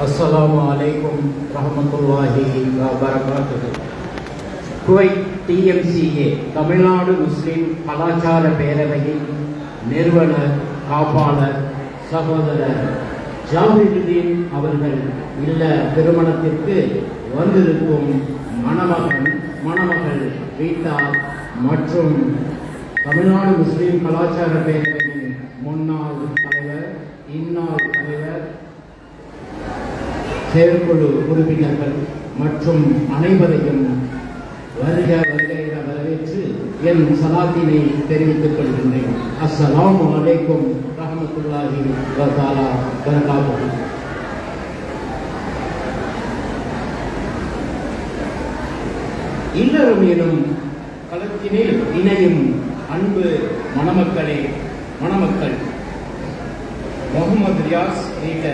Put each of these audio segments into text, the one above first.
அஸ்ஸலாமு அலைக்கும் ரஹ்மத்துல்லாஹி வ பரகாத்துஹு. குவைத் TMCA தமிழ்நாடு முஸ்லிம் கலாச்சார பேரவையின் நிறுவனர் காப்பாளர் சகோதரர் ஜாபிருதீன் அவர்கள் இல்ல திருமணத்திற்கு வந்திருக்கும் மணமகன் மணமகள் வீட்டார் மற்றும் தமிழ்நாடு முஸ்லிம் கலாச்சார பேரவையின் முன்னாள் தலைவர், இந்நாள் தலைவர், செயற்குழு உறுப்பினர்கள் மற்றும் அனைவரையும் வருக வருக என வரவேற்று என் சலாத்தினை தெரிவித்துக் கொள்கின்றேன். அஸ்ஸலாமு அலைக்கும் ரஹ்மத்துல்லாஹி வ தஆலா பரகாத்துஹு. இல்லறம் எனும் களத்தினில் இணையும் அன்பு மணமக்களே, மணமக்கள் முகமது ரியாஸ் என்ற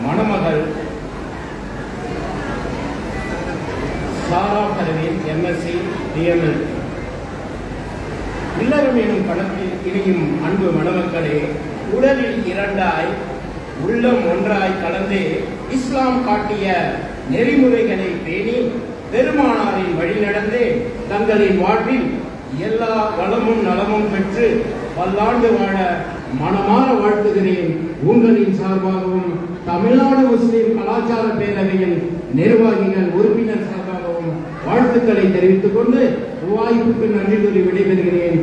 மணமகள் சாரா பரவீன் MSc DML. இல்லறம் எனும் களத்தில் இணையும் அன்பு மணமக்களே, உடலில் இரண்டாய் உள்ளம் ஒன்றாய் கலந்து இஸ்லாம் காட்டிய நெறிமுறைகளை பேணி பெருமானாரின் வழி நடந்து தங்களின் வாழ்வில் எல்லா வளமும் நலமும் பெற்று பல்லாண்டு வாழ மனமாற வாழ்த்துகிறேன். உங்களின் சார்பாகவும் தமிழ்நாடு முஸ்லிம் கலாச்சார பேரவையின் நிர்வாகிகள் உறுப்பினர் சார்பாகவும் வாழ்த்துக்களை தெரிவித்துக் கொண்டு வாய்ப்புக்கு நன்றி கூறி விடைபெறுகிறேன்.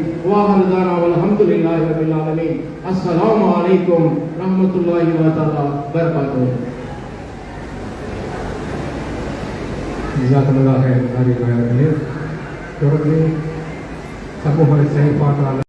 அல்ஹம்துலில்லாஹி ரப்பில் ஆலமீன். அஸ்ஸலாமு அலைக்கும் ரஹ்மத்துல்லாஹி வ தஆலா பரகாத்துஹு. ஜஸாக்கல்லாஹு ஹைரன். தொடர்ந்து சமூக செயல்பாட்டாளர்